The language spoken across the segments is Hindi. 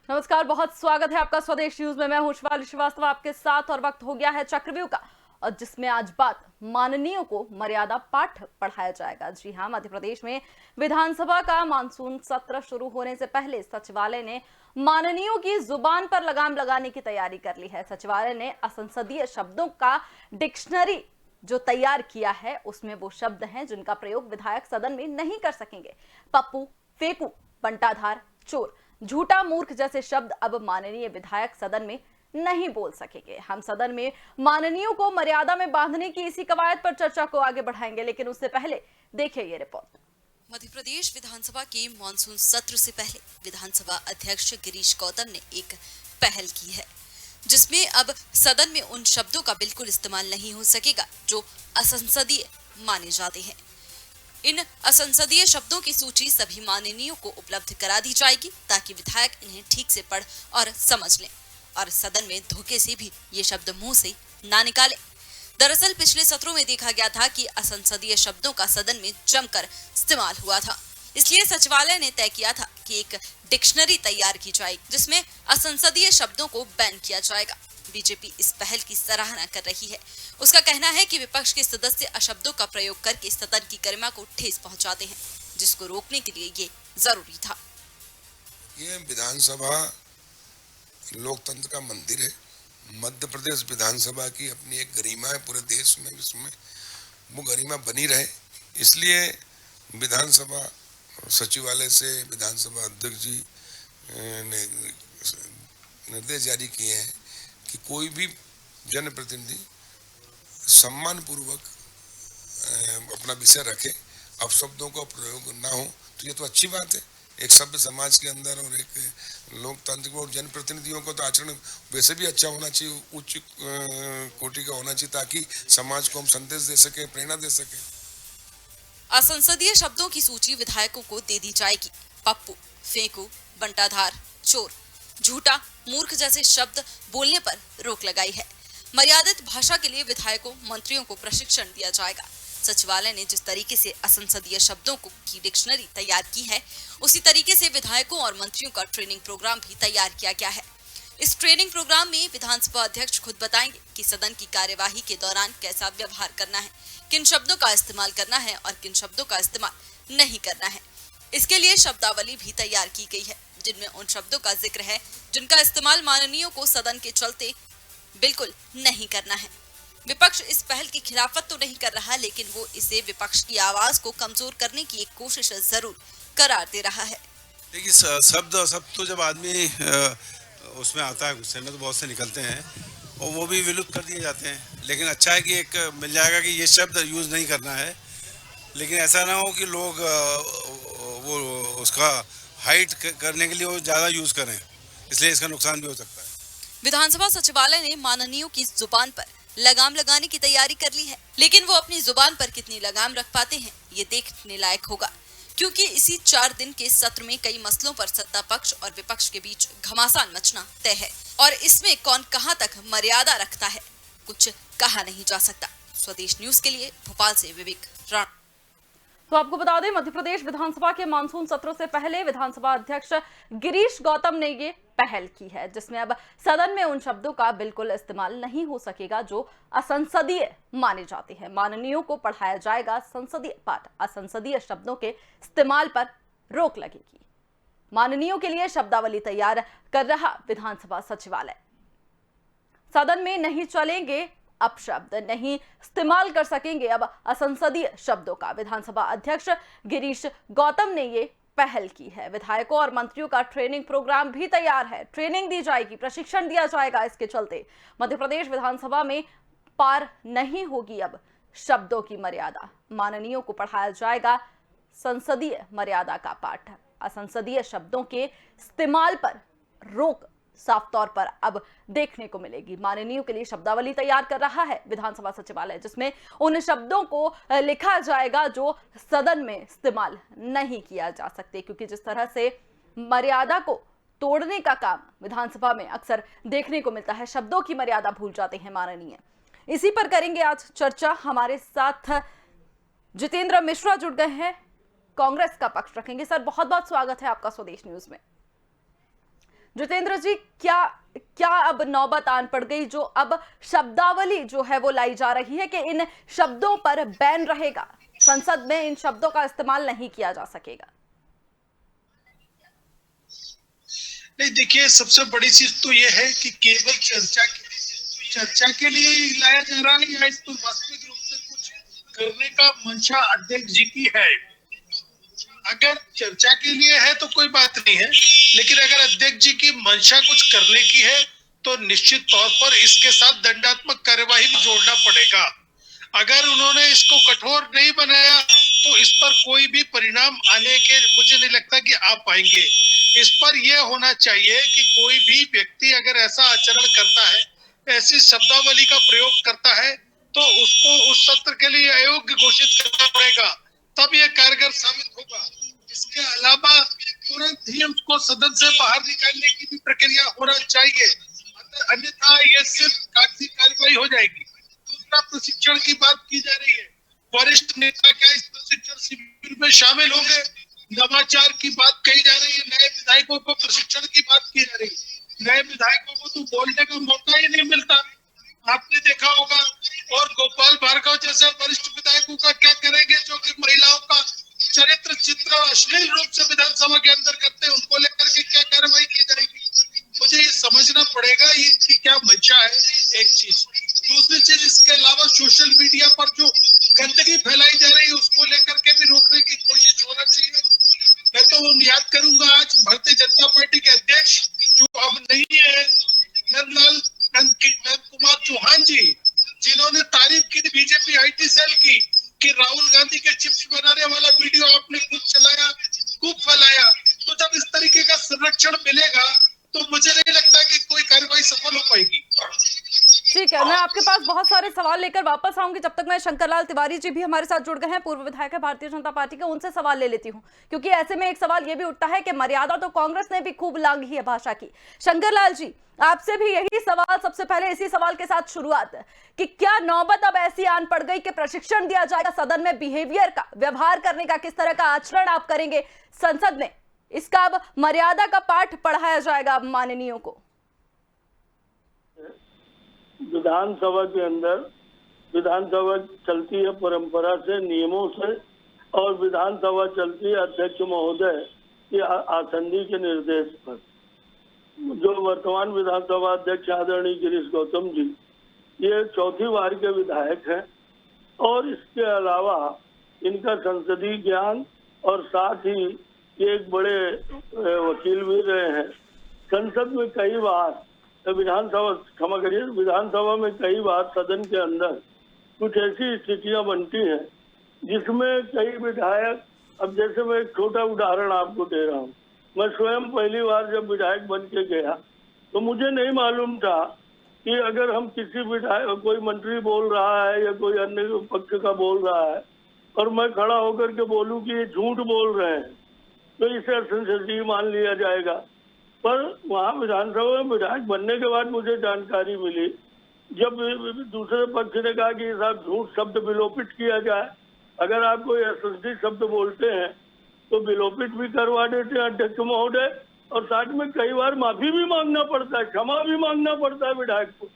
नमस्कार, बहुत स्वागत है आपका स्वदेश न्यूज में। मैं हूं शिवाली श्रीवास्तव आपके साथ और वक्त हो गया है चक्रव्यूह का, और जिसमें आज बात माननीयों को मर्यादा पाठ पढ़ाया जाएगा। जी हां, मध्य प्रदेश में विधानसभा का मानसून सत्र शुरू होने से पहले सचिवालय ने माननीयों की जुबान पर लगाम लगाने की तैयारी कर ली है। सचिवालय ने असंसदीय शब्दों का डिक्शनरी जो तैयार किया है, उसमें वो शब्द हैं जिनका प्रयोग विधायक सदन में नहीं कर सकेंगे। पप्पू, फेंकू, बंटाधार, चोर, झूठा, मूर्ख जैसे शब्द अब माननीय विधायक सदन में नहीं बोल सकेंगे। हम सदन में माननीयों को मर्यादा में बांधने की इसी कवायद पर चर्चा को आगे बढ़ाएंगे, लेकिन उससे पहले देखिए ये रिपोर्ट। मध्य प्रदेश विधानसभा के मानसून सत्र से पहले विधानसभा अध्यक्ष गिरीश गौतम ने एक पहल की है, जिसमें अब सदन में उन शब्दों का बिल्कुल इस्तेमाल नहीं हो सकेगा जो असंसदीय माने जाते हैं। इन असंसदीय शब्दों की सूची सभी माननीयों को उपलब्ध करा दी जाएगी, ताकि विधायक इन्हें ठीक से पढ़ और समझ लें और सदन में धोखे से भी ये शब्द मुंह से ना निकालें। दरअसल पिछले सत्रों में देखा गया था कि असंसदीय शब्दों का सदन में जमकर इस्तेमाल हुआ था, इसलिए सचिवालय ने तय किया था कि एक डिक्शनरी तैयार की जाएगी जिसमें असंसदीय शब्दों को बैन किया जाएगा। बीजेपी इस पहल की सराहना कर रही है। उसका कहना है कि विपक्ष के सदस्य अशब्दों का प्रयोग करके सदन की गरिमा को ठेस पहुंचाते हैं, जिसको रोकने के लिए ये जरूरी था। ये विधानसभा लोकतंत्र का मंदिर है। मध्य प्रदेश विधानसभा की अपनी एक गरिमा है, पूरे देश में, विश्व में वो गरिमा बनी रहे, इसलिए विधानसभा सचिवालय से विधानसभा अध्यक्ष जी ने निर्देश जारी किए हैं कि कोई भी जनप्रतिनिधि सम्मान पूर्वक अपना विषय रखे, अपशब्दों का प्रयोग ना हो, तो ये तो अच्छी बात है। एक सभ्य समाज के अंदर और एक लोकतांत्रिक और जनप्रतिनिधियों को तो आचरण वैसे भी अच्छा होना चाहिए, उच्च कोटि का होना चाहिए, ताकि समाज को हम संदेश दे सके, प्रेरणा दे सके। असंसदीय शब्दों की सूची विधायकों को दे दी जाएगी। पप्पू, फेंकू, बंटाधार, चोर, झूठा, मूर्ख जैसे शब्द बोलने पर रोक लगाई है। मर्यादित भाषा के लिए विधायकों, मंत्रियों को प्रशिक्षण दिया जाएगा। सचिवालय ने जिस तरीके से असंसदीय शब्दों की डिक्शनरी तैयार की है, उसी तरीके से विधायकों और मंत्रियों का ट्रेनिंग प्रोग्राम भी तैयार किया गया है। इस ट्रेनिंग प्रोग्राम में विधानसभा अध्यक्ष खुद बताएंगे कि सदन की कार्यवाही के दौरान कैसा व्यवहार करना है, किन शब्दों का इस्तेमाल करना है और किन शब्दों का इस्तेमाल नहीं करना है। इसके लिए शब्दावली भी तैयार की गई है, जिनमें उन शब्दों का जिक्र है जिनका इस्तेमाल माननीयों को सदन के चलते बिल्कुल नहीं करना है। विपक्ष इस पहल की खिलाफत तो नहीं कर रहा, लेकिन वो इसे विपक्ष की आवाज को कमजोर करने की एक कोशिश जरूर करार दे रहा है। देखिए, शब्द तो जब आदमी उसमें आता है, गुस्से में तो बहुत से निकलते हैं और वो भी विलुप्त कर दिए जाते हैं। लेकिन अच्छा है कि एक मिल जाएगा कि ये शब्द यूज़ नहीं करना है, लेकिन ऐसा ना हो कि लोग वो उसका हाइड करने के लिए वो ज़्यादा यूज़ करें, इसलिए इसका नुकसान भी हो सकता है। विधानसभा सचिवालय ने माननीयों की जुबान पर लगाम लगाने की तैयारी कर ली है, लेकिन वो अपनी जुबान पर कितनी लगाम रख पाते हैं ये देखने लायक होगा, क्योंकि इसी 4 दिन के सत्र में कई मसलों पर सत्ता पक्ष और विपक्ष के बीच घमासान मचना तय है, और इसमें कौन कहां तक मर्यादा रखता है कुछ कहा नहीं जा सकता। स्वदेश न्यूज के लिए भोपाल से विवेक राणा। तो आपको बता दें, मध्य प्रदेश विधानसभा के मानसून सत्र से पहले विधानसभा अध्यक्ष गिरीश गौतम ने ये पहल की है, जिसमें अब सदन में उन शब्दों का बिल्कुल इस्तेमाल नहीं हो सकेगा जो असंसदीय माने जाते हैं। माननीयों को पढ़ाया जाएगा संसदीय पाठ। असंसदीय शब्दों के इस्तेमाल पर रोक लगेगी। माननीयों के लिए शब्दावली तैयार कर रहा विधानसभा सचिवालय। सदन में नहीं चलेंगे अपशब्द, नहीं इस्तेमाल कर सकेंगे अब असंसदीय शब्दों का। विधानसभा अध्यक्ष गिरीश गौतम ने ये पहल की है। विधायकों और मंत्रियों का ट्रेनिंग प्रोग्राम भी तैयार है। ट्रेनिंग दी जाएगी, प्रशिक्षण दिया जाएगा। इसके चलते मध्य प्रदेश विधानसभा में पार नहीं होगी अब शब्दों की मर्यादा। माननीयों को पढ़ाया जाएगा संसदीय मर्यादा का पाठ। असंसदीय शब्दों के इस्तेमाल पर रोक साफ तौर पर अब देखने को मिलेगी। माननीयों के लिए शब्दावली तैयार कर रहा है विधानसभा सचिवालय, जिसमें उन शब्दों को लिखा जाएगा जो सदन में इस्तेमाल नहीं किया जा सकते, क्योंकि जिस तरह से मर्यादा को तोड़ने का काम विधानसभा में अक्सर देखने को मिलता है, शब्दों की मर्यादा भूल जाते हैं माननीय। इसी पर करेंगे आज चर्चा। हमारे साथ जितेंद्र मिश्रा जुड़ गए हैं, कांग्रेस का पक्ष रखेंगे। सर, बहुत बहुत स्वागत है आपका स्वदेश न्यूज में। जितेंद्र जी, क्या क्या अब नौबत आन पड़ गई जो अब शब्दावली जो है वो लाई जा रही है कि इन शब्दों पर बैन रहेगा, संसद में इन शब्दों का इस्तेमाल नहीं किया जा सकेगा? नहीं, देखिए, सबसे बड़ी चीज तो ये है कि केवल चर्चा के लिए लाया जा रहा है या इस पर वास्तविक रूप से कुछ करने का मंशा अध्यक्ष जी की है। अगर चर्चा के लिए है तो कोई बात नहीं है, लेकिन अगर अध्यक्ष जी की मंशा कुछ करने की है तो निश्चित तौर पर इसके साथ दंडात्मक कार्यवाही भी जोड़ना पड़ेगा। अगर उन्होंने इसको कठोर नहीं बनाया तो इस पर कोई भी परिणाम आने के मुझे नहीं लगता कि आ पाएंगे। इस पर यह होना चाहिए कि कोई भी व्यक्ति अगर ऐसा आचरण करता है, ऐसी शब्दावली का प्रयोग करता है, तो उसको उस सत्र के लिए अयोग्य घोषित करना पड़ेगा, तब यह कारगर साबित होगा। इसके अलावा तुरंत ही उसको सदन से बाहर निकालने की भी प्रक्रिया होना चाहिए, अन्यथा यह सिर्फ कागजी कार्रवाई हो जाएगी। दूसरा, प्रशिक्षण की बात की जा रही है। वरिष्ठ नेता क्या इस प्रशिक्षण शिविर में शामिल होंगे? नवाचार की बात कही जा रही है, नए विधायकों को प्रशिक्षण की बात की जा रही है। नए विधायकों को तो बोलने का मौका ही नहीं मिलता, आपने देखा होगा। और गोपाल भार्गव जैसे वरिष्ठ विधायकों का क्या करेंगे जो कि महिलाओं का चरित्र चित्र अश्लील रूप से विधानसभा के अंदर करते हैं, उनको लेकर के क्या कार्रवाई की जाएगी? मुझे ये समझना पड़ेगा इसकी क्या मंशा है, एक चीज। दूसरी चीज, इसके अलावा सोशल मीडिया पर जो गंदगी फैलाई जा रही है उसको लेकर के भी रोकने की कोशिश होना चाहिए। मैं तो याद करूंगा आज भारतीय जनता पार्टी के अध्यक्ष जो अब नहीं है, नंद कुमार चौहान जी, जिन्होंने तारीफ की थी बीजेपी IT सेल की कि राहुल गांधी के चिप्स बनाने वाला वीडियो आपने खुद चलाया, खूब फैलाया। तो जब इस तरीके का संरक्षण मिलेगा तो मुझे नहीं लगता कि कोई कार्रवाई सफल हो पाएगी। ठीक है, मैं आपके पास बहुत सारे सवाल लेकर वापस आऊंगी। जब तक मैं शंकरलाल तिवारी जी भी हमारे साथ जुड़ गए हैं, पूर्व विधायक है भारतीय जनता पार्टी के, उनसे सवाल ले लेती हूं, क्योंकि ऐसे में एक सवाल यह भी उठता है कि मर्यादा तो कांग्रेस ने भी खूब लांघी है भाषा की। शंकरलाल जी, आपसे भी यही सवाल, सबसे पहले इसी सवाल के साथ शुरुआत कि क्या नौबत अब ऐसी आन पड़ गई कि प्रशिक्षण दिया जाएगा सदन में, बिहेवियर का, व्यवहार करने का, किस तरह का आचरण आप करेंगे संसद में, इसका अब मर्यादा का पाठ पढ़ाया जाएगा अब माननीयों को? विधानसभा के अंदर विधानसभा चलती है परंपरा से, नियमों से, और विधानसभा चलती है अध्यक्ष महोदय के आसंदी के निर्देश पर। जो वर्तमान विधानसभा अध्यक्ष आदरणीय गिरीश गौतम जी, ये चौथी बार के विधायक हैं और इसके अलावा इनका संसदीय ज्ञान और साथ ही ये एक बड़े वकील भी रहे हैं। संसद में कई बार, विधानसभा, क्षमा करिए, विधानसभा में कई बार सदन के अंदर कुछ ऐसी स्थितियां बनती हैं जिसमें कई विधायक, अब जैसे मैं एक छोटा उदाहरण आपको दे रहा हूँ। मैं स्वयं पहली बार जब विधायक बन के गया तो मुझे नहीं मालूम था कि अगर हम किसी विधायक, कोई मंत्री बोल रहा है या कोई अन्य पक्ष का बोल रहा है और मैं खड़ा होकर के बोलूं कि ये झूठ बोल रहे हैं तो इसे संसदीय मान लिया जाएगा। पर वहाँ विधानसभा में विधायक बनने के बाद मुझे जानकारी मिली, जब दूसरे पक्ष ने कहा कि साहब झूठ शब्द विलोपित किया जाए, अगर आप कोई असंदी शब्द बोलते हैं तो विलोपित भी करवा देते हैं अध्यक्ष महोदय, और साथ में कई बार माफी भी मांगना पड़ता है, क्षमा भी मांगना पड़ता है विधायक को।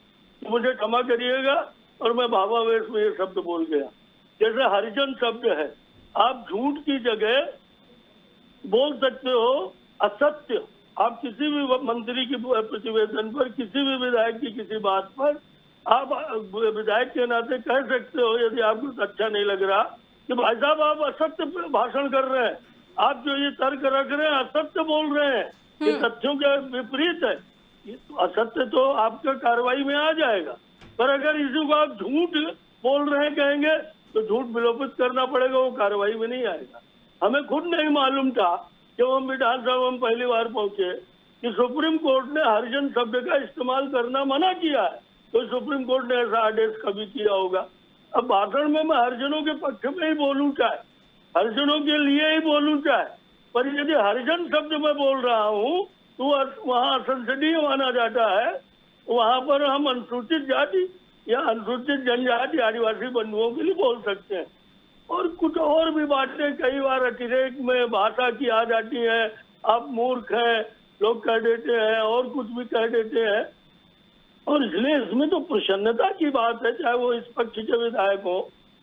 तो मुझे क्षमा करिएगा और मैं भावावेश में ये शब्द बोल गया। जैसे हरिजन शब्द है, आप झूठ की जगह बोल सकते हो असत्य। आप किसी भी मंत्री की प्रतिवेदन पर, किसी भी विधायक की किसी बात पर आप विधायक के नाते कह सकते हो, यदि आपको अच्छा नहीं लग रहा कि भाई साहब आप असत्य भाषण कर रहे हैं, आप जो ये तर्क रख रहे हैं असत्य बोल रहे हैं, ये तथ्यों के विपरीत है, ये तो असत्य तो आपका कार्रवाई में आ जाएगा। पर अगर इसी को आप झूठ बोल रहे हैं कहेंगे तो झूठ विलोपित करना पड़ेगा, वो कार्रवाई में नहीं आएगा। हमें खुद नहीं मालूम था जब हम विधानसभा में पहली बार पहुंचे कि सुप्रीम कोर्ट ने हरिजन शब्द का इस्तेमाल करना मना किया है। तो सुप्रीम कोर्ट ने ऐसा आदेश कभी किया होगा? अब भाषण में मैं हरिजनों के पक्ष में ही बोलूं चाहे, हरिजनों के लिए ही बोलूं चाहे, पर यदि हरिजन शब्द में बोल रहा हूं तो वहाँ असंसदीय माना जाता है। वहाँ पर हम अनुसूचित जाति या अनुसूचित जनजाति आदिवासी बंधुओं के लिए बोल सकते हैं। और कुछ और भी बातें कई बार अतिरेक में भाषा की आ जाती है, आप मूर्ख हैं, लोग कह देते हैं और कुछ भी कह देते हैं। और इसलिए इसमें तो प्रसन्नता की बात है, चाहे वो इस पक्ष के विधायक हो,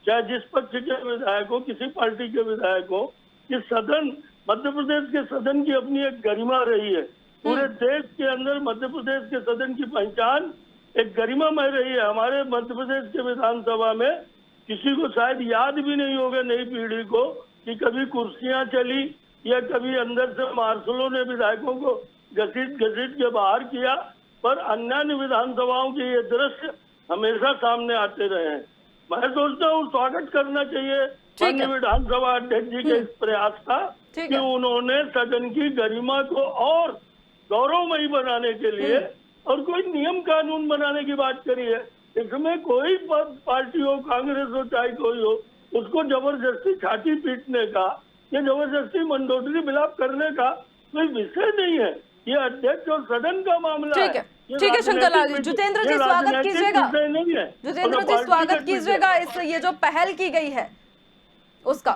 चाहे जिस पक्ष के विधायक हो, किसी पार्टी के विधायक हो। इस सदन, मध्य प्रदेश के सदन की अपनी एक गरिमा रही है। पूरे देश के अंदर मध्य प्रदेश के सदन की पहचान एक गरिमामय रही है। हमारे मध्य प्रदेश के विधानसभा में किसी को शायद याद भी नहीं होगा, नई पीढ़ी को, कि कभी कुर्सियां चली या कभी अंदर से मार्शलों ने विधायकों को घसीट घसीट के बाहर किया। पर अन्य विधानसभाओं के ये दृश्य हमेशा सामने आते रहे हैं। मैं सोचता हूँ स्वागत करना चाहिए माननीय विधानसभा अध्यक्ष जी के इस प्रयास का कि उन्होंने सदन की गरिमा को और गौरवमयी बनाने के लिए और कोई नियम कानून बनाने की बात करी है। इसमें कोई पार्टी हो, कांग्रेस हो, चाहे कोई हो, उसको जबरदस्ती छाती पीटने का या जबरदस्ती मंडोदरी मिलाप करने का कोई विषय नहीं है। ये अध्यक्ष और सदन का मामला है। ठीक है शंकर लाल जी। जितेंद्र जी स्वागत कीजिएगा। नहीं है जितेंद्र जी स्वागत कीजिएगा इस ये जो पहल की गई है उसका।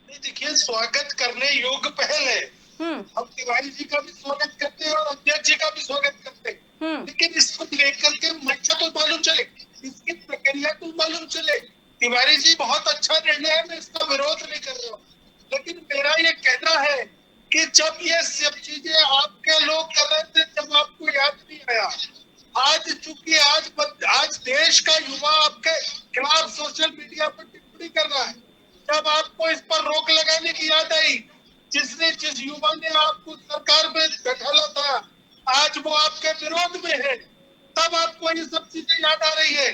देखिए, स्वागत करने योग्य पहल है। हम तिवारी जी का भी स्वागत करते हैं और अध्यक्ष जी का भी स्वागत करते हैं, लेकिन इसको लेकर के मंशा तो मालूम चले, इसकी प्रक्रिया तो मालूम चले। तिवारी जी बहुत अच्छा निर्णय है, मैं इसका विरोध नहीं कर रहा हूँ, लेकिन मेरा ये कहना है कि जब ये सब चीजें आपके लोग कर रहे थे, जब आपको याद नहीं आया। आज चूंकि आज देश का युवा आपके खिलाफ सोशल मीडिया पर टिप्पणी कर रहा है, जब आपको इस पर रोक लगाने की याद आई, जिस युवा ने आपको सरकार में बैठाला था, आज वो आपके विरोध में है, तब आपको ये सब चीजें याद आ रही है।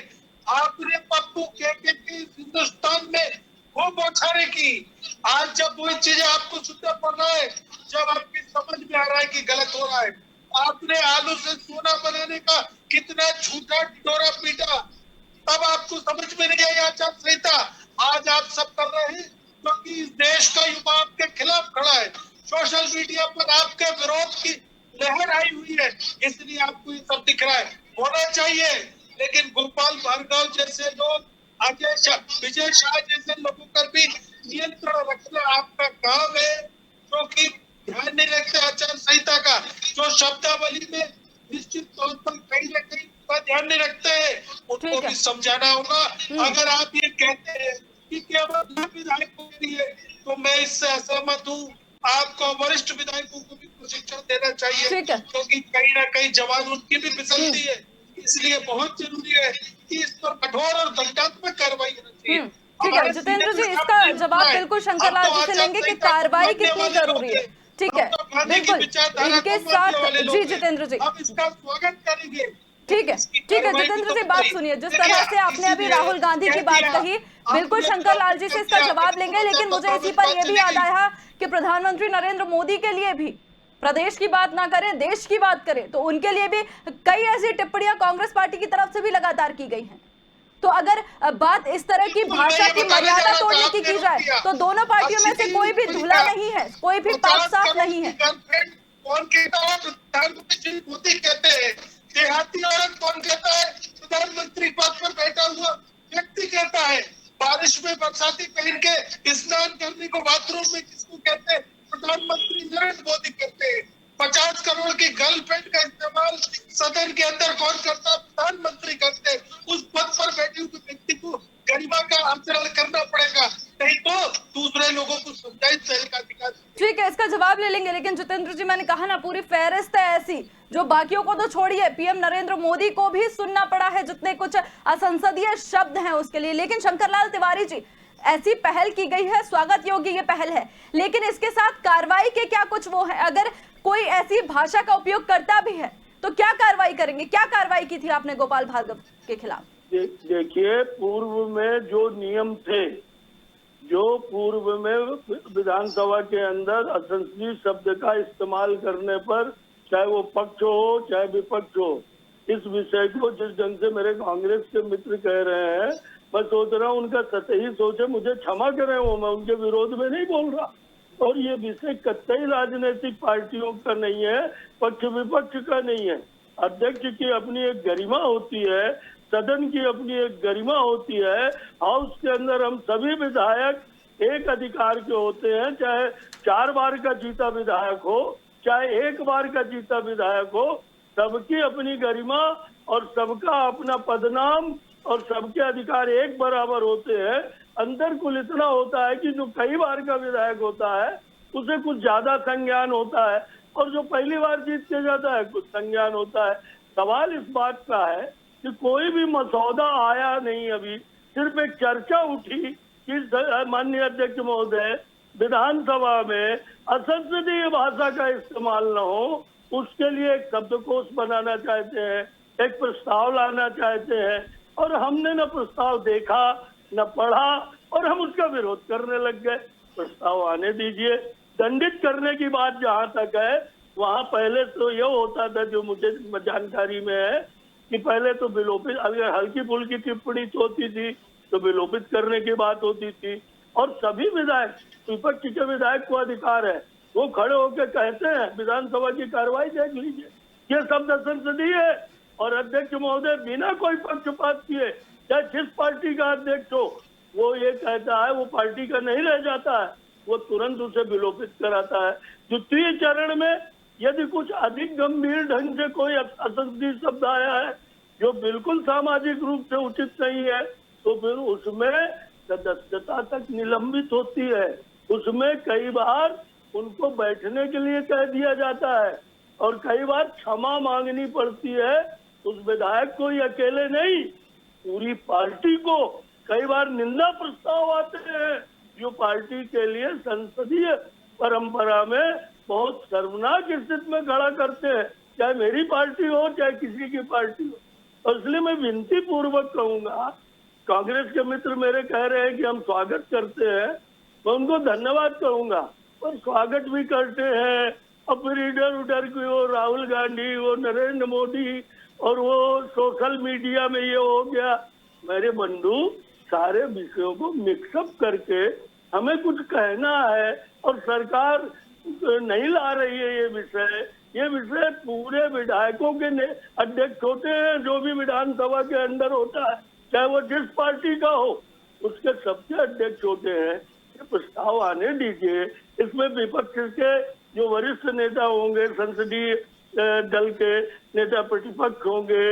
आपने पप्पू के हिंदुस्तान में वो बौछारें की। आज जब वो चीजें आपको सुनना पड़ रहा है, जब आपकी समझ में आ रहा है कि गलत हो रहा है, आपने आलू से सोना बनाने का कितना झूठा डोरा पीटा, तब आपको समझ में नहीं आई आचार संहिता। आज आप सब कर रहे हैं क्योंकि इस देश का युवा आपके खिलाफ खड़ा है, सोशल मीडिया पर आपके विरोध की लहर आई हुई है, इसलिए आपको ये सब दिख रहा है। होना चाहिए, लेकिन गोपाल भार्गव जैसे लोग, विजय शाह जैसे लोगों पर भी नियंत्रण रखना आपका काम है, क्योंकि ध्यान नहीं रखते आचार संहिता का। जो शब्दावली में निश्चित तौर पर कहीं न कहीं का ध्यान नहीं रखते हैं, उनको भी समझाना होगा। अगर आप ये कहते हैं कि केवल विधायकों के लिए, तो मैं इससे असहमत हूँ। आपको वरिष्ठ विधायकों को भी प्रशिक्षण देना चाहिए, क्योंकि कहीं ना कहीं जवान उनकी भी फिसलती है। इसलिए बहुत जरूरी है कि इस पर कठोर और दंडात्मक कार्रवाई होनी चाहिए। ठीक है जितेंद्र जी, इसका जवाब बिल्कुल शंकर लाल जी से लेंगे कि कार्रवाई कितनी जरूरी है। ठीक है, बिल्कुल इनके साथ जी जितेंद्र जी, हम इसका स्वागत करेंगे। ठीक है जितेंद्र जी, बात सुनिए। जिस तरह से आपने अभी राहुल गांधी की बात कही, बिल्कुल शंकर लाल जी से इसका जवाब लेंगे, लेकिन मुझे इसी पर यह भी याद आया कि प्रधानमंत्री नरेंद्र मोदी के लिए भी प्रदेश की बात ना करें, देश की बात करें, तो उनके लिए भी कई ऐसी टिप्पणियां कांग्रेस पार्टी की तरफ से भी लगातार की गई हैं। तो अगर बात इस तरह की भाषा की मर्यादा तोड़ने की जाए, तो दोनों पार्टियों में से कोई भी धुला नहीं है, कोई भी पाक साफ नहीं है। कौन कहता है प्रधानमंत्री मोदी कहते हैं? देहाती औरत कौन कहता है? प्रधानमंत्री पद पर बैठा हुआ व्यक्ति कहता है। बारिश में बरसाती पहन के स्नान करने को बाथरूम में किसको कहते हैं? प्रधानमंत्री नरेंद्र मोदी करते हैं। 50 करोड़ की गर्लफ्रेंड का इस्तेमाल सदन के अंदर कौन करता है? प्रधानमंत्री करते हैं। उस पद पर बैठे हुए व्यक्ति को गरिमा का आचरण करना पड़ेगा, नहीं तो दूसरे लोगों को समझाइश देने का अधिकार। ठीक है, इसका जवाब ले लेंगे, लेकिन जितेंद्र जी मैंने कहा ना, पूरी फहरिस्त है ऐसी जो बाकियों को तो छोड़िए, पीएम नरेंद्र मोदी को भी सुनना पड़ा है जितने कुछ असंसदीय शब्द हैं उसके लिए। लेकिन शंकरलाल तिवारी जी, ऐसी पहल की गई है, स्वागत योग्य ये पहल है, लेकिन इसके साथ कार्रवाई के क्या कुछ वो है? अगर कोई ऐसी भाषा का उपयोग करता भी है तो क्या कार्रवाई करेंगे? क्या कार्रवाई की थी आपने गोपाल भार्गव के खिलाफ? देखिए, पूर्व में जो नियम थे, जो पूर्व में विधानसभा के अंदर असंसदीय शब्द का इस्तेमाल करने पर, चाहे वो पक्ष हो चाहे विपक्ष हो, इस विषय को जिस ढंग से मेरे कांग्रेस के मित्र कह रहे हैं, मैं सोच रहा हूँ उनका सतही सोच है, मुझे क्षमा करें, वो मैं उनके विरोध में नहीं बोल रहा। और ये विषय कतई राजनीतिक पार्टियों का नहीं है, पक्ष विपक्ष का नहीं है। अध्यक्ष की अपनी एक गरिमा होती है, सदन की अपनी एक गरिमा होती है। हाउस के अंदर हम सभी विधायक एक अधिकार के होते हैं, चाहे 4 बार का जीता विधायक हो, चाहे 1 बार का जीता विधायक हो, सबकी अपनी गरिमा और सबका अपना पदनाम और सबके अधिकार एक बराबर होते हैं। अंतर कुल इतना होता है कि जो कई बार का विधायक होता है उसे कुछ ज्यादा संज्ञान होता है और जो पहली बार जीत के जाता है कुछ संज्ञान होता है। सवाल इस बात का है कि कोई भी मसौदा आया नहीं, अभी सिर्फ एक चर्चा उठी कि माननीय अध्यक्ष महोदय विधानसभा में असंसदीय भाषा का इस्तेमाल न हो, उसके लिए एक शब्दकोश बनाना चाहते हैं, एक प्रस्ताव लाना चाहते हैं और हमने न प्रस्ताव देखा न पढ़ा और हम उसका विरोध करने लग गए। प्रस्ताव आने दीजिए। दंडित करने की बात जहां तक है, वहां पहले तो यह होता था, जो मुझे जानकारी में है, कि पहले तो विलोपित, अगर हल्की फुल्की टिप्पणी होती थी तो विलोपित करने की बात होती थी और सभी विधायक, विपक्ष के विधायक को अधिकार है, वो खड़े होकर कहते हैं विधानसभा की कार्रवाई देख लीजिए, ये शब्द असंसदीय है और अध्यक्ष महोदय बिना कोई पक्षपात किए, चाहे जिस पार्टी का अध्यक्ष हो, वो ये कहता है, वो पार्टी का नहीं रह जाता है, वो तुरंत उसे विलोपित कराता है। द्वितीय चरण में यदि कुछ अधिक गंभीर ढंग से कोई असंसदीय शब्द आया है जो बिल्कुल सामाजिक रूप से उचित नहीं है, तो फिर उसमें सदस्यता तक निलंबित होती है। उसमें कई बार उनको बैठने के लिए कह दिया जाता है और कई बार क्षमा मांगनी पड़ती है उस विधायक को, ही अकेले नहीं, पूरी पार्टी को। कई बार निंदा प्रस्ताव आते हैं जो पार्टी के लिए संसदीय परंपरा में बहुत शर्मनाक स्थिति में खड़ा करते हैं, चाहे मेरी पार्टी हो चाहे किसी की पार्टी हो। और इसलिए मैं विनती पूर्वक कहूंगा, कांग्रेस के मित्र मेरे कह रहे हैं कि हम स्वागत करते हैं, मैं उनको धन्यवाद कहूंगा, पर स्वागत भी करते हैं और फिर इधर उधर की वो राहुल गांधी, वो नरेंद्र मोदी और वो सोशल मीडिया में ये हो गया। मेरे बंधु, सारे विषयों को मिक्सअप करके हमें कुछ कहना है और सरकार नहीं ला रही है ये विषय पूरे विधायकों के अध्यक्ष होते हैं, जो भी विधानसभा के अंदर होता है, चाहे वो जिस पार्टी का हो, उसके सबके अध्यक्ष होते हैं। ये प्रस्ताव आने दीजिए, इसमें विपक्ष के जो वरिष्ठ नेता होंगे, संसदीय दल के नेता प्रतिपक्ष होंगे,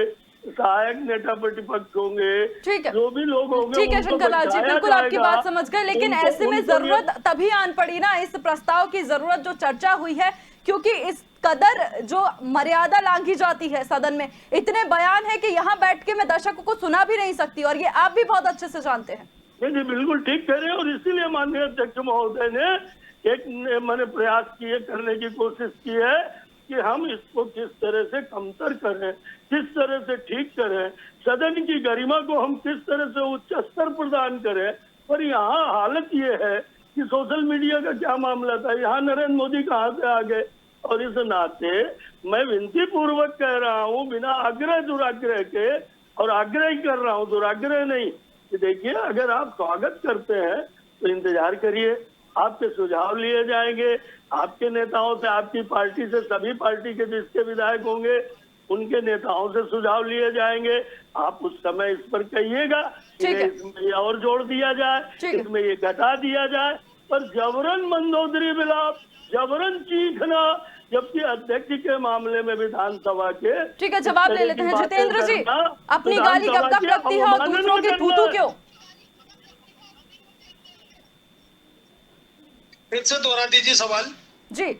सहायक नेता प्रतिपक्ष होंगे, ठीक है, जो भी लोग होंगे, ठीक है शंकर लाल जी, बिल्कुल आपकी बात समझ गए, लेकिन ऐसे में जरूरत तभी आन पड़ी ना, इस प्रस्ताव की जरूरत जो चर्चा हुई है, क्योंकि इस कदर जो मर्यादा लांघी जाती है सदन में, इतने बयान है कि यहाँ बैठ के मैं दर्शकों को सुना भी नहीं सकती और ये आप भी बहुत अच्छे से जानते हैं। नहीं, बिल्कुल ठीक कह रहे हैं और इसीलिए माननीय अध्यक्ष महोदय ने एक मैंने प्रयास किए, करने की कोशिश की है कि हम इसको किस तरह से कमतर करें, किस तरह से ठीक करें, सदन की गरिमा को हम किस तरह से उच्च स्तर प्रदान करें। पर यहाँ हालत ये है कि सोशल मीडिया का क्या मामला था, यहाँ नरेंद्र मोदी कहाँ से आ गए। और इस नाते मैं विनती पूर्वक कह रहा हूँ, बिना आग्रह दुराग्रह के, और आग्रह ही कर रहा हूँ, दुराग्रह नहीं, कि देखिए अगर आप स्वागत करते हैं तो इंतजार करिए, आपके सुझाव लिए जाएंगे, आपके नेताओं से, आपकी पार्टी से, सभी पार्टी के जिसके विधायक होंगे उनके नेताओं से सुझाव लिए जाएंगे। आप उस समय इस पर कहिएगा इसमें ये और जोड़ दिया जाए, इसमें ये घटा दिया जाए, पर जबरन मंदोदरी विलाप, जबरन चीखना, जबकि अध्यक्ष के मामले में विधानसभा के। ठीक है, जवाब ले लेते हैं जितेंद्र जी, अपनी गाली कब कब लगती है और दूसरों की थू-थू क्यों? फिर से दोहरा दीजिए सवाल जी।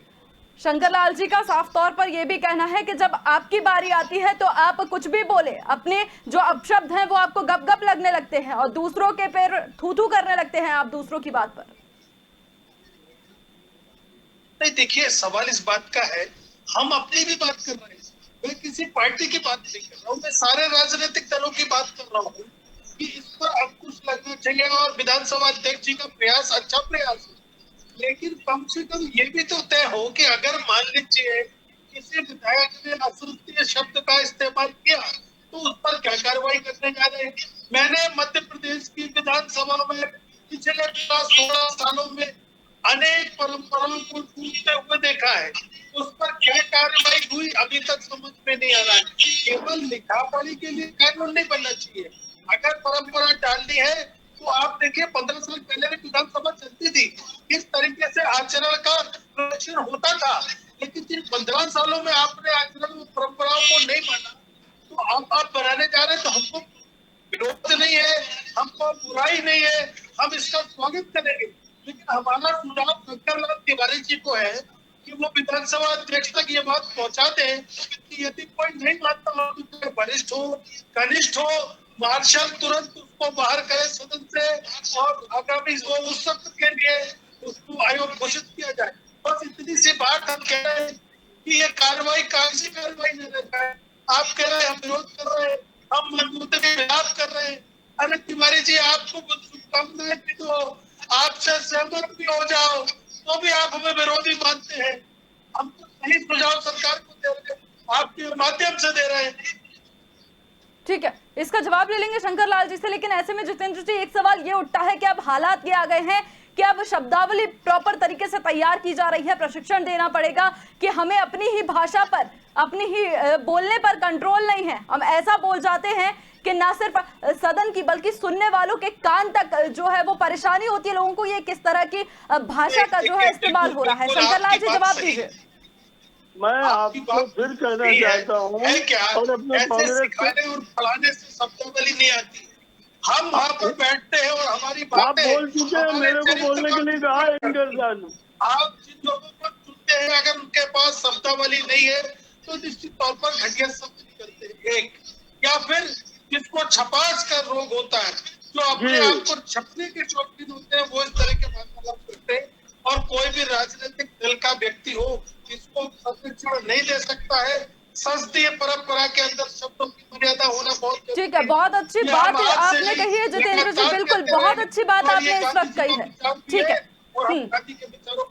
शंकर लाल जी का साफ तौर पर यह भी कहना है कि जब आपकी बारी आती है तो आप कुछ भी बोले, अपने जो अपशब्द हैं वो आपको गप गप लगने लगते हैं और दूसरों के पैर थू-थू करने लगते हैं आप दूसरों की बात पर। नहीं, देखिए सवाल इस बात का है, हम अपनी भी बात कर रहे हैं, मैं किसी पार्टी की बात नहीं कर रहा हूँ, मैं सारे राजनीतिक दलों की बात कर रहा हूँ कि इस पर अंकुश लगना चाहिए और विधानसभा अध्यक्ष जी का प्रयास अच्छा प्रयास है, लेकिन कम से कम ये भी तो तय हो कि अगर मान लीजिए किसी विधायक ने असंसदीय शब्द का इस्तेमाल किया तो उस पर क्या कार्रवाई करने जा रहे हैं। मैंने मध्य प्रदेश की विधानसभा में पिछले 16 सालों में अनेक परंपराओं को टूटते हुए देखा है, उस पर क्या कार्रवाई हुई अभी तक समझ में नहीं आ रहा है। केवल लिखा पढ़ी के लिए कानून नहीं बनना चाहिए, अगर परंपरा डालनी है तो आप देखिए 15 साल पहले भी विधानसभा चलती थी, किस तरीके से आचरण का प्रदर्शन होता था, लेकिन जिन 15 सालों में आपने आचरण में परंपराओं को नहीं माना, तो आप बनाने जा रहे हैं। तो हमको विरोध नहीं है, हमको बुराई नहीं है, हम इसका स्वागत करेंगे, लेकिन हमारा सुझाव शंकरलाल तिवारी जी को है कि वो विधानसभा अध्यक्ष तक ये बात पहुंचा दे कि यदि कोई नहीं मानता, वरिष्ठ हो कनिष्ठ हो, मार्शल तुरंत उसको बाहर करे सदन से और आगामी उस सत्र के लिए उसको आयोग घोषित किया जाए। बस इतनी सी बात हम कह रहे हैं कि ये कार्रवाई कागजी कार्रवाई न रह जाए। आप कह रहे हैं हम विरोध कर रहे हैं, हम मजबूती के खिलाफ कर रहे हैं। अरे तिवारी जी, आपको शुभकामनाएं भी दो, आपसे सहमत भी हो जाओ, तो भी आप हमें विरोधी मानते हैं। हम तो सही सुझाव सरकार को दे रहे हैं, आपके माध्यम से दे रहे हैं। ठीक है, इसका जवाब ले लेंगे शंकरलाल जी से, लेकिन ऐसे में जितेंद्र जी एक सवाल ये उठता है कि अब हालात ये आ गए हैं कि अब शब्दावली प्रॉपर तरीके से तैयार की जा रही है, प्रशिक्षण देना पड़ेगा कि हमें अपनी ही भाषा पर, अपनी ही बोलने पर कंट्रोल नहीं है। हम ऐसा बोल जाते हैं कि ना सिर्फ सदन की बल्कि सुनने वालों के कान तक जो है वो परेशानी होती है लोगों को। ये किस तरह की भाषा का जो है इस्तेमाल हो रहा है, शंकरलाल जी जवाब दीजिए। मैं आपको फिर कहना चाहता हूँ और अपने कांग्रेस और फलाने से शब्दावली नहीं आती। हम वहाँ पर बैठते हैं और हमारी बातें आप बोल चुके हैं, मेरे को बोलने के लिए कहा है इंद्रजान। आप जिन लोगों को चुनते हैं, अगर उनके पास शब्दावली नहीं है तो निश्चित तौर पर घटिया शब्द निकलते हैं। एक या फिर जिसको छपास का रोग होता है, जो अपने आप को छपने के शौकीन होते हैं, वो इस तरह के वार्तालाप करते हैं। और कोई भी राजनीतिक दल का व्यक्ति हो इसको प्रशिक्षण नहीं दे सकता है। संसदीय परंपरा के अंदर शब्दों की मर्यादा होना बहुत ठीक है, बहुत अच्छी बात आपने कही है जितेंद्र जी, बिल्कुल बहुत अच्छी बात आपने इस वक्त कही है। ठीक है,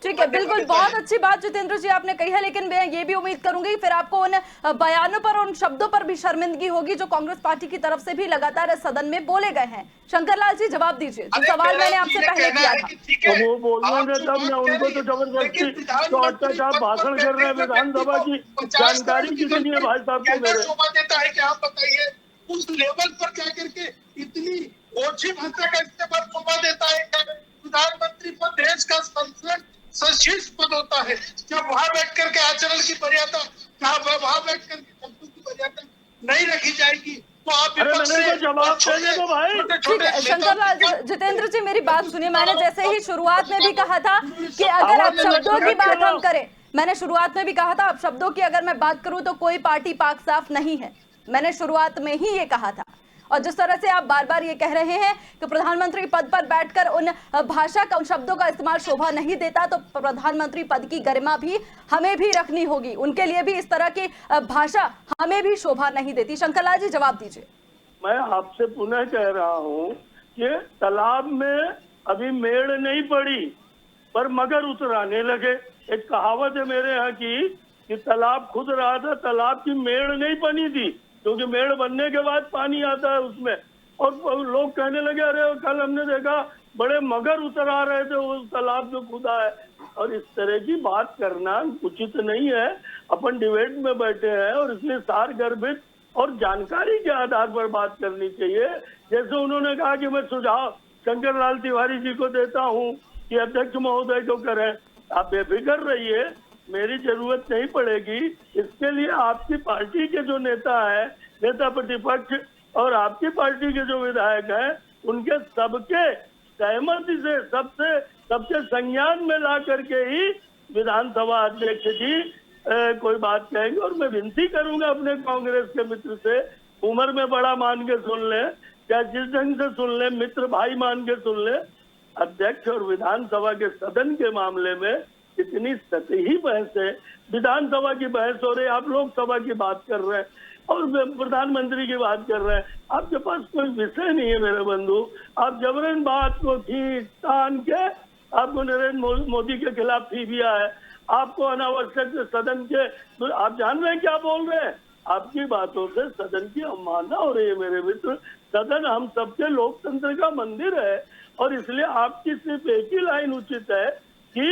ठीक है, बिल्कुल बहुत अच्छी बात जितेंद्र जी आपने कही है, लेकिन मैं ये भी उम्मीद करूंगी फिर आपको उन बयानों पर, उन शब्दों पर भी शर्मिंदगी होगी जो कांग्रेस पार्टी की तरफ से भी लगातार सदन में बोले गए हैं। शंकरलाल जी जवाब दीजिए, जो सवाल मैंने आपसे पहले किया था। तो वो बोलेंगे तब ना, उनको तो जबरदस्ती तो अत्याचार भाषण कर रहे हैं विधानसभा की जानकारी कितनी है भाई साहब को मेरे। शोभा देता है कि आप बताइए उस लेवल पर क्या करके इतनी ओछी भाषा का इस्तेमाल शोभा देता है। प्रधानमंत्री पद देश का संसद शीर्ष पद होता है। जब वहां बैठ करके आचरण की मर्यादा, वहां बैठ करके शब्दों की मर्यादा नहीं रखी जाएगी तो आप जवाब देने दो भाई। ठीक है शंकरलाल, जितेंद्र जी मेरी बात सुनिए। मैंने जैसे ही शुरुआत में भी कहा था कि अगर आप शब्दों की बात हम करें, मैंने शुरुआत में भी कहा था अब शब्दों की अगर मैं बात करूं तो कोई पार्टी पाक साफ नहीं है। मैंने शुरुआत में ही ये कहा था। और जिस तरह से आप बार बार ये कह रहे हैं कि प्रधानमंत्री पद पर बैठकर उन भाषा का, उन शब्दों का इस्तेमाल शोभा नहीं देता, तो प्रधानमंत्री पद की गरिमा भी हमें भी रखनी होगी। उनके लिए भी इस तरह की भाषा हमें भी शोभा नहीं देती। शंकरलाल जी जवाब दीजिए। मैं आपसे पुनः कह रहा हूँ कि तालाब में अभी मेड़ नहीं पड़ी पर मगर उतराने लगे। एक कहावत है मेरे यहाँ की कि तालाब खुद रहा था, तालाब की मेड़ नहीं बनी थी, क्योंकि मेड़ बनने के बाद पानी आता है उसमें। और लोग कहने लगे अरे कल हमने देखा बड़े मगर उतर आ रहे थे उस तालाब में खुदा है। और इस तरह की बात करना उचित नहीं है। अपन डिबेट में बैठे हैं और इसलिए सार गर्भित और जानकारी के आधार पर बात करनी चाहिए। जैसे उन्होंने कहा कि मैं सुझाव शंकरलाल तिवारी जी को देता हूँ कि अध्यक्ष महोदय को करें, आप बेफिक्र रहिए, मेरी जरूरत नहीं पड़ेगी। इसके लिए आपकी पार्टी के जो नेता है, नेता प्रतिपक्ष और आपकी पार्टी के जो विधायक हैं, उनके सबके सहमति से सबके संज्ञान में ला करके ही विधानसभा अध्यक्ष जी कोई बात कहेंगे। और मैं विनती करूंगा अपने कांग्रेस के मित्र से, उम्र में बड़ा मान के सुन ले, या जिस ढंग से सुन ले, मित्र भाई मान के सुन ले। अध्यक्ष और विधानसभा के सदन के मामले में इतनी सतही बहस है। विधानसभा की बहस हो रही है, आप लोकसभा की बात कर रहे हैं और प्रधानमंत्री की बात कर रहे हैं। आपके पास कोई विषय नहीं है मेरे बंधु। आप जबरन बात को खींच तान के आपको नरेंद्र मोदी के खिलाफ फीबिया है। आपको अनावश्यक सदन के, आप जान रहे हैं क्या बोल रहे हैं। आपकी बातों से सदन की अवमानना हो रही है मेरे मित्र। सदन हम सबके लोकतंत्र का मंदिर है और इसलिए आपकी सिर्फ एक ही लाइन उचित है कि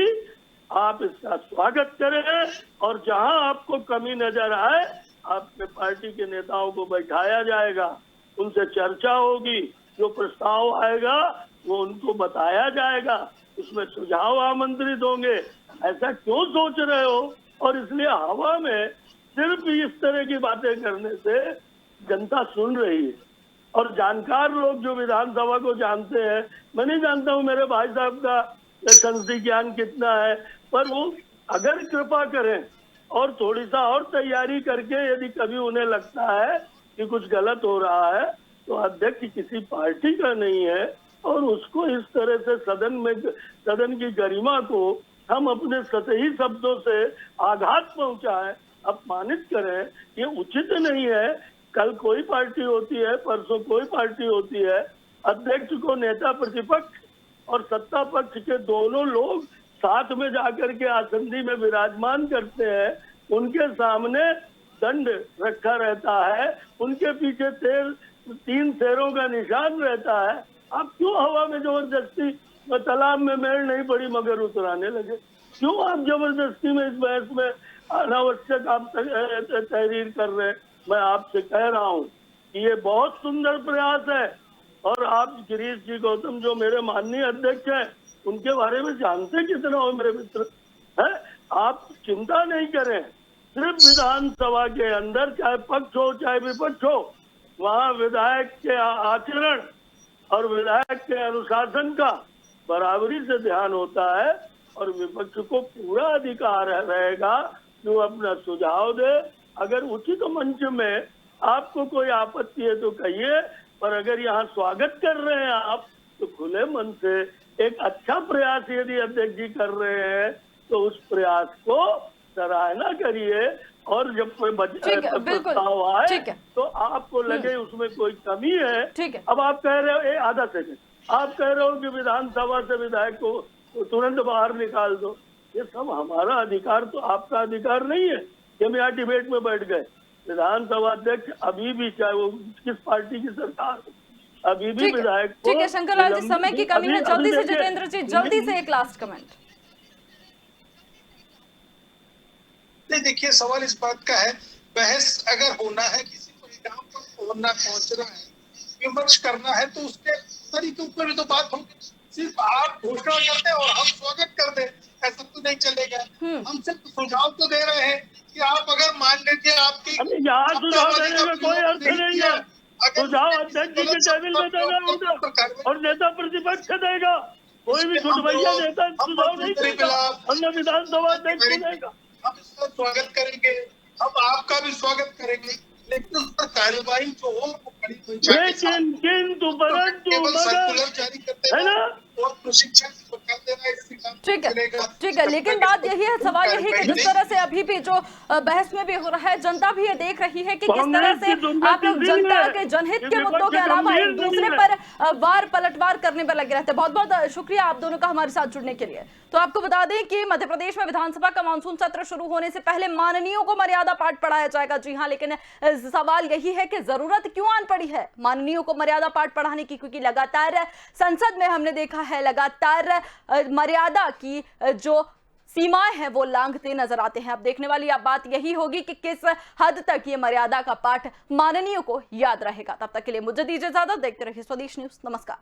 आप इसका स्वागत करें और जहां आपको कमी नजर आए आपके पार्टी के नेताओं को बैठाया जाएगा, उनसे चर्चा होगी, जो प्रस्ताव आएगा वो उनको बताया जाएगा, उसमें सुझाव आमंत्रित होंगे। ऐसा क्यों सोच रहे हो? और इसलिए हवा में सिर्फ इस तरह की बातें करने से जनता सुन रही है। और जानकार लोग जो विधानसभा को जानते हैं, मैं नहीं जानता हूँ मेरे भाई साहब का संसदीय ज्ञान कितना है, पर वो अगर कृपा करें और थोड़ी सा और तैयारी करके, यदि कभी उन्हें लगता है कि कुछ गलत हो रहा है, तो अध्यक्ष किसी पार्टी का नहीं है और उसको इस तरह से सदन की गरिमा को हम अपने सतही शब्दों से आघात पहुंचाएं, अपमानित करें, ये उचित नहीं है। कल कोई पार्टी होती है, परसों कोई पार्टी होती है, अध्यक्ष को नेता प्रतिपक्ष और सत्ता पक्ष के दोनों लोग साथ में जाकर के आसंदी में विराजमान करते हैं, उनके सामने दंड रखा रहता है, उनके पीछे 3 शेरों का निशान रहता है। आप क्यों हवा में जबरदस्ती, तालाब में मेड़ नहीं पड़ी मगर उतराने लगे? क्यों आप जबरदस्ती में इस बहस में अनावश्यक आप तहरीर कर रहे हैं? मैं आपसे कह रहा हूँ कि ये बहुत सुंदर प्रयास है और आप गिरीश जी गौतम जो मेरे माननीय अध्यक्ष हैं, उनके बारे में जानते कितना हो मेरे मित्र है? आप चिंता नहीं करें, सिर्फ विधानसभा के अंदर चाहे पक्ष हो चाहे विपक्ष हो, वहाँ विधायक के आचरण और विधायक के अनुशासन का बराबरी से ध्यान होता है और विपक्ष को पूरा अधिकार रहेगा कि वो अपना सुझाव दे। अगर उचित मंच में आपको कोई आपत्ति है तो कहिए, पर अगर यहाँ स्वागत कर रहे हैं आप, तो खुले मन से एक अच्छा प्रयास यदि अध्यक्ष जी कर रहे हैं तो उस प्रयास को सराहना करिए। और जब प्रस्ताव आए तो आपको लगे उसमें कोई कमी है, अब आप कह रहे हो, आधा सेकंड, आप कह रहे हो कि विधानसभा से विधायक को तुरंत बाहर निकाल दो। ये सब हमारा अधिकार, तो आपका अधिकार नहीं है कि हम यहाँ डिबेट में बैठ गए। विधानसभा अध्यक्ष अभी भी, चाहे वो किस पार्टी की सरकार हो, अभी भी विधायक को। ठीक है शंकर लाल जी, समय की कमी है, जल्दी से जितेंद्र जी, जल्दी से एक लास्ट कमेंट। नहीं, देखिए सवाल इस बात का है, बहस अगर होना है, किसी परिणाम पर पहुंच रहा है, विमर्श करना है, तो उसके तरीके ऊपर भी तो बात होगी। सिर्फ आप घोषणा करते और हम स्वागत कर दे, ऐसा तो नहीं चलेगा। हम सिर्फ सुझाव तो दे रहे हैं कि आप अगर मान लीजिए आपकी यहाँ सुझाव देने में कोई अर्थ नहीं है। सुझाव अध्यक्ष जी के टेबल में देना होगा और नेता प्रतिपक्ष देगा, कोई भी छुटवैया नेता सुझाव नहीं देगा और न विधानसभा अध्यक्ष देगा। हम इसका स्वागत करेंगे, हम आपका भी स्वागत करेंगे, लेकिन उस पर कार्रवाई जो हो वो कड़ी किंतु परंतु सर्कुलर जारी करते है ना, और प्रशिक्षण कर देना, इससे काम चलेगा। ठीक है, लेकिन बात यही है, सवाल यही है कि जिस तरह से अभी भी जो बहस में भी हो रहा है, जनता भी ये देख रही है कि किस तरह से आप लोग जनता के जनहित के मुद्दों के अलावा एक दूसरे पर वार पलटवार करने पर लगे रहते हैं। बहुत बहुत शुक्रिया आप दोनों का हमारे साथ जुड़ने के लिए। तो आपको बता दें कि मध्य प्रदेश में विधानसभा का मानसून सत्र शुरू होने से पहले माननीयों को मर्यादा पाठ पढ़ाया जाएगा। जी हाँ, लेकिन सवाल यही है कि जरूरत क्यों आन पड़ी है माननीयों को मर्यादा पाठ पढ़ाने की, क्योंकि लगातार संसद में हमने देखा है लगातार मर्यादा की जो सीमाएं हैं वो लांघते नजर आते हैं। अब देखने वाली अब बात यही होगी कि किस हद तक ये मर्यादा का पाठ माननीयों को याद रहेगा। तब तक के लिए मुझे दीजिए इजाजत, देखते रहिए स्वदेश न्यूज। नमस्कार।